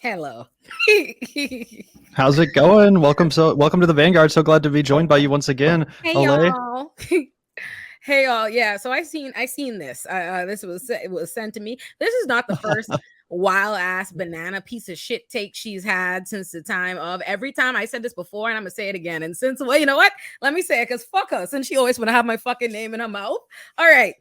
Hello. How's it going? Welcome to the Vanguard. So glad to be joined by you once again, Hey Olay. y'all. Hey y'all. Yeah, so I seen this. It was sent to me. This is not the first wild ass banana piece of shit take she's had since the time of every time I said this before, and I'm gonna say it again. And since, well, you know what? Let me say it, because fuck her. Since she always wanna have my fucking name in her mouth. All right.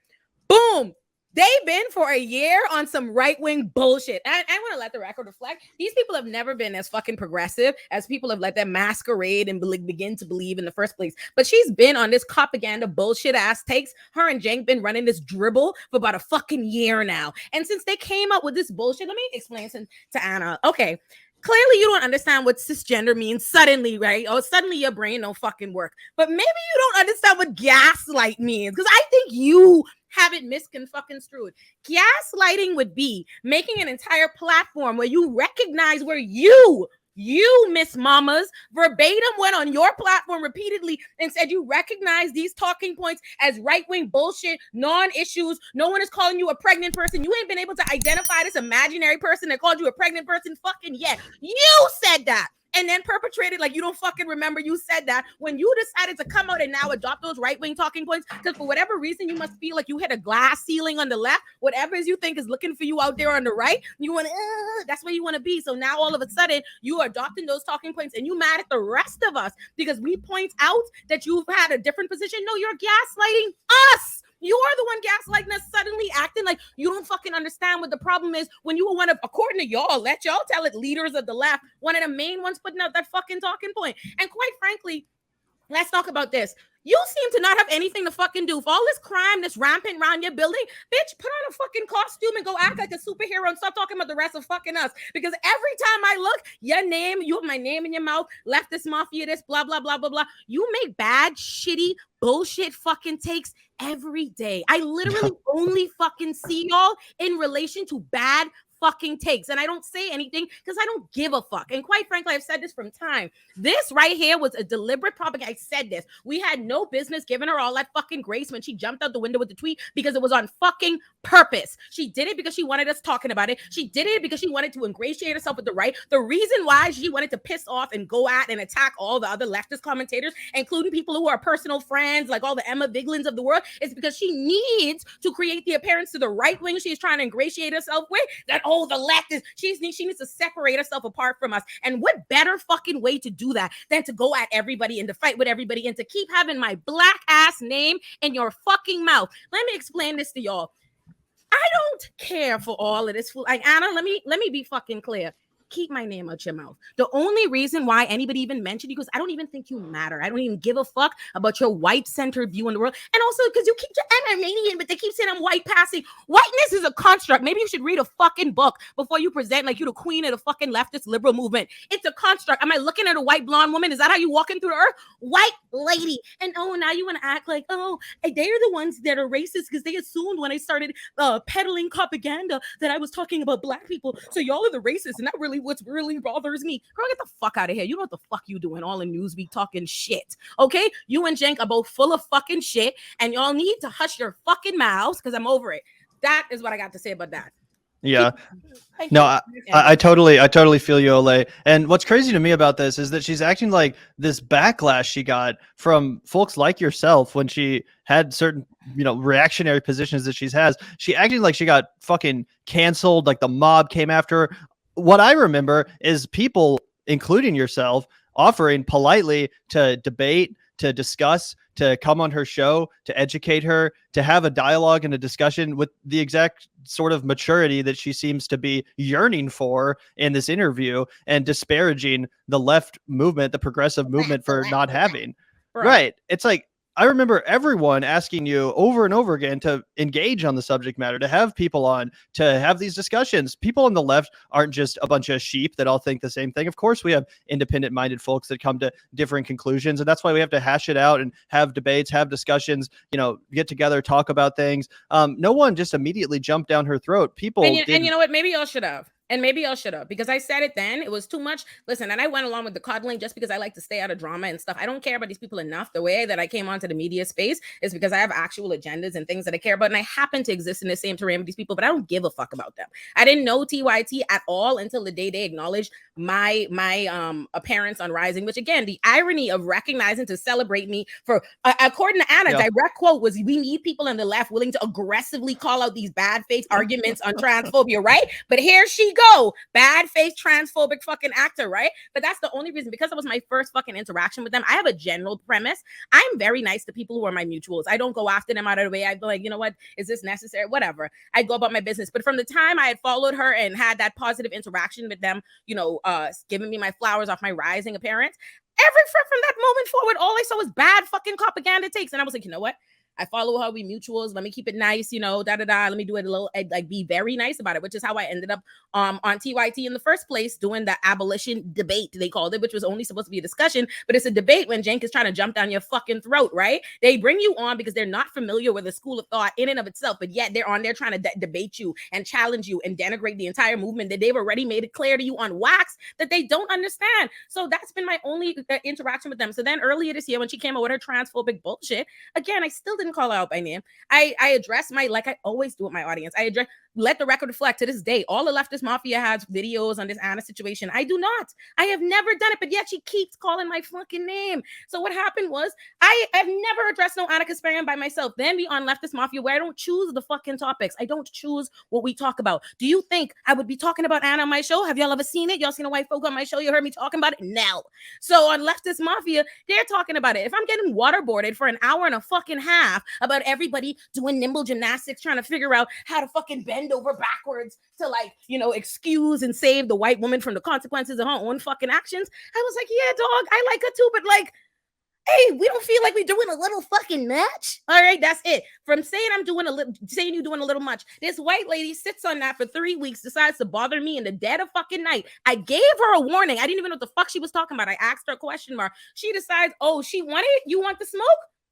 Boom. They've been for a year on some right-wing bullshit. I want to let the record reflect. These people have never been as fucking progressive as people have let them masquerade and begin to believe in the first place. But she's been on this propaganda bullshit ass takes. Her and Cenk been running this dribble for about a fucking year now. And since they came up with this bullshit, let me explain to Anna. Okay, clearly you don't understand what cisgender means suddenly, right? Or suddenly your brain don't fucking work. But maybe you don't understand what gaslight means, because I think you have it misconstrued. Gaslighting would be making an entire platform where you recognize where you Miss Mamas, verbatim went on your platform repeatedly and said you recognize these talking points as right-wing bullshit, non-issues. No one is calling you a pregnant person. You ain't been able to identify this imaginary person that called you a pregnant person fucking yet. You said that. And then perpetrated like you don't fucking remember you said that when you decided to come out and now adopt those right-wing talking points, because for whatever reason you must feel like you hit a glass ceiling on the left. Whatever you think is looking for you out there on the right, you want to, that's where you want to be. So now all of a sudden you are adopting those talking points and you mad at the rest of us because we point out that you've had a different position. No, you're gaslighting us. You are the one gaslighting us, suddenly acting like you don't fucking understand what the problem is when you were one of, according to y'all, let y'all tell it, leaders of the left, one of the main ones putting out that fucking talking point. And quite frankly, let's talk about this. You seem to not have anything to fucking do. For all this crime that's rampant around your building, bitch, put on a fucking costume and go act like a superhero and stop talking about the rest of fucking us. Because every time I look, your name, you have my name in your mouth, leftist mafia, this, blah, blah, blah, blah, blah. You make bad, shitty, bullshit fucking takes every day. I literally only fucking see y'all in relation to bad fucking takes, and I don't say anything because I don't give a fuck. And quite frankly, I've said this from time. This right here was a deliberate propaganda. I said this. We had no business giving her all that fucking grace when she jumped out the window with the tweet, because it was on fucking purpose. She did it because she wanted us talking about it. She did it because she wanted to ingratiate herself with the right. The reason why she wanted to piss off and go at and attack all the other leftist commentators, including people who are personal friends, like all the Emma Viglins of the world, is because she needs to create the appearance to the right wing she's trying to ingratiate herself with, that the left is, she needs to separate herself apart from us. And what better fucking way to do that than to go at everybody and to fight with everybody and to keep having my black ass name in your fucking mouth. Let me explain this to y'all. I don't care for all of this. Like, Anna, let me be fucking clear. Keep my name out your mouth. The only reason why anybody even mentioned you, because I don't even think you matter. I don't even give a fuck about your white-centered view in the world. And also because you keep, I'm Armenian, but they keep saying I'm white passing. Whiteness is a construct. Maybe you should read a fucking book before you present like you the queen of the fucking leftist liberal movement. It's a construct. Am I looking at a white blonde woman? Is that how you walking through the earth? White lady. And oh, now you want to act like, oh, they're the ones that are racist because they assumed when I started peddling propaganda that I was talking about black people. So y'all are the racists, and that really what really bothers me. Girl, get the fuck out of here. You know what the fuck you doing all in Newsweek talking shit, okay? You and Cenk are both full of fucking shit, and y'all need to hush your fucking mouths because I'm over it. That is what I got to say about that. Yeah. No, I totally feel you, Olay. And what's crazy to me about this is that she's acting like this backlash she got from folks like yourself when she had certain, reactionary positions that she has. She acting like she got fucking canceled, like the mob came after her. What I remember is people, including yourself, offering politely to debate, to discuss, to come on her show, to educate her, to have a dialogue and a discussion with the exact sort of maturity that she seems to be yearning for in this interview, and disparaging the left movement, the progressive movement, for not having. Right. It's like, I remember everyone asking you over and over again to engage on the subject matter, to have people on, to have these discussions. People on the left aren't just a bunch of sheep that all think the same thing. Of course, we have independent-minded folks that come to different conclusions, and that's why we have to hash it out and have debates, have discussions, get together, talk about things. No one just immediately jumped down her throat. People and you know what? Maybe y'all should have. And maybe I'll shut up because I said it then. It was too much. Listen, and I went along with the coddling just because I like to stay out of drama and stuff. I don't care about these people enough. The way that I came onto the media space is because I have actual agendas and things that I care about. And I happen to exist in the same terrain with these people, but I don't give a fuck about them. I didn't know TYT at all until the day they acknowledged my appearance on Rising, which again, the irony of recognizing to celebrate me for, according to Anna, direct quote was, we need people on the left willing to aggressively call out these bad faith arguments on transphobia, right? But here she go, bad faith transphobic fucking actor, right? But that's the only reason, because it was my first fucking interaction with them. I have a general premise. I'm very nice to people who are my mutuals. I don't go after them out of the way. I go like, you know what, is this necessary? Whatever. I go about my business. But from the time I had followed her and had that positive interaction with them, you know, giving me my flowers off my Rising appearance, from that moment forward, all I saw was bad fucking propaganda takes. And I was like, you know what? I follow her, we mutuals. Let me keep it nice, you know, Let me do it a little, like, be very nice about it, which is how I ended up on TYT in the first place, doing the abolition debate, they called it, which was only supposed to be a discussion, but it's a debate when Cenk is trying to jump down your fucking throat, right? They bring you on because they're not familiar with a school of thought in and of itself, but yet they're on there trying to debate you and challenge you and denigrate the entire movement that they've already made it clear to you on wax that they don't understand. So that's been my only interaction with them. So then earlier this year, when she came out with her transphobic bullshit, again, I still didn't call her out by name. I address my, like I always do with my audience, I address, let the record reflect, to this day, all the leftist mafia has videos on this Anna situation. I do not. I have never done it, but yet she keeps calling my fucking name. So what happened was, I have never addressed no Anna Kasparian by myself. Then be on leftist mafia, where I don't choose the fucking topics. I don't choose what we talk about. Do you think I would be talking about Anna on my show? Have y'all ever seen it? Y'all seen a white folk on my show? You heard me talking about it? No. So on leftist mafia, they're talking about it. If I'm getting waterboarded for an hour and a fucking half about everybody doing nimble gymnastics, trying to figure out how to fucking bend over backwards to, like, you know, excuse and save the white woman from the consequences of her own fucking actions, I was like, yeah, dog, I like her too, but like, hey, we don't feel like we're doing a little fucking much. All right, that's it. From saying I'm doing a little, saying you're doing a little much, this white lady sits on that for 3 weeks, decides to bother me in the dead of fucking night. I gave her a warning. I didn't even know what the fuck she was talking about. I asked her a question mark. She decides, oh, she wanted it? You want the smoke?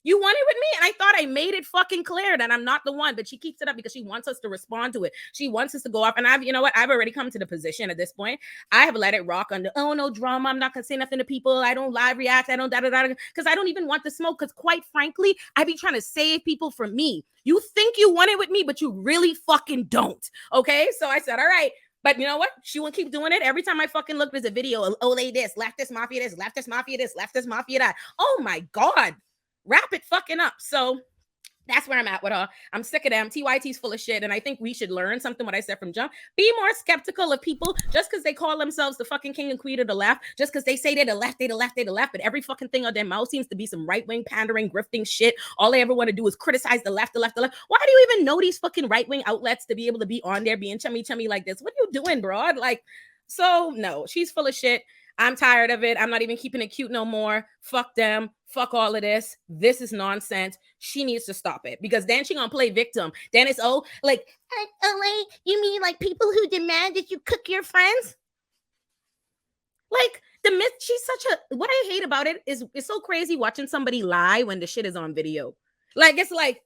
You want it with me? And I thought I made it fucking clear that I'm not the one, but she keeps it up because she wants us to respond to it. She wants us to go off. And I've, you know what? I've already come to the position at this point. I have let it rock under, oh, no drama. I'm not going to say nothing to people. I don't live react. I don't because I don't even want the smoke. Because quite frankly, I be trying to save people from me. You think you want it with me, but you really fucking don't. Okay. So I said, all right. But you know what? She won't keep doing it. Every time I fucking look, there's a video. Olay this, leftist mafia this, leftist mafia this, leftist mafia that. Oh my God. Wrap it fucking up. So that's where I'm at with her. I'm sick of them. TYT's full of shit. And I think we should learn something, what I said from jump. Be more skeptical of people just because they call themselves the fucking king and queen of the left. Just because they say they're the left, they're the left, they're the left. But every fucking thing on their mouth seems to be some right-wing pandering, grifting shit. All they ever want to do is criticize the left, the left, the left. Why do you even know these fucking right-wing outlets to be able to be on there being chummy like this? What are you doing, bro? Like, so no, she's full of shit. I'm tired of it. I'm not even keeping it cute no more. Fuck them. Fuck all of this. This is nonsense. She needs to stop it because then she's going to play victim. Then it's, oh, like, Olay, you mean like people who demand that you cook your friends? Like, the myth, she's such a, what I hate about it is it's so crazy watching somebody lie when the shit is on video. Like, it's like,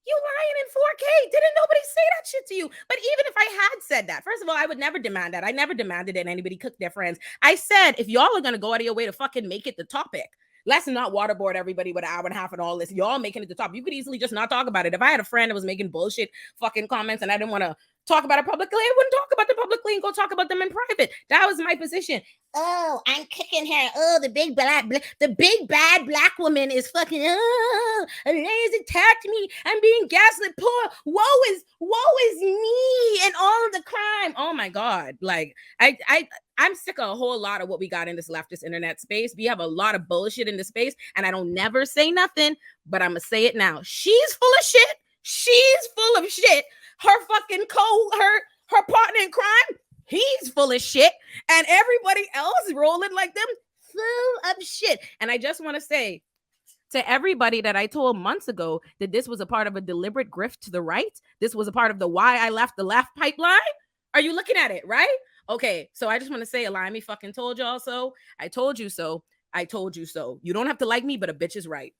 you lying in 4K. Didn't nobody say that shit to you? But even if I had said that, first of all, I would never demand that. I never demanded that anybody cook their friends. I said, if y'all are going to go out of your way to fucking make it the topic, let's not waterboard everybody with an hour and a half and all this. Y'all making it the top. You could easily just not talk about it. If I had a friend that was making bullshit fucking comments and I didn't want to talk about it publicly, I wouldn't talk about them publicly and go talk about them in private. That was my position. Oh, I'm kicking her. Oh, the big bad black woman is fucking, oh, Olay's attacked me. I'm being gaslit. Poor, woe is me and all of the crime. Oh my God. Like, I'm sick of a whole lot of what we got in this leftist internet space. We have a lot of bullshit in this space, and I don't never say nothing, but I'm gonna say it now. She's full of shit. She's full of shit. Her fucking her partner in crime, he's full of shit, and everybody else rolling like them, full of shit. And I just want to say to everybody that I told months ago that this was a part of a deliberate grift to the right, this was a part of the why I left the left pipeline. Are you looking at it, right? Okay, so I just want to say, Olayemi fucking told y'all so. I told you so. I told you so. You don't have to like me, but a bitch is right.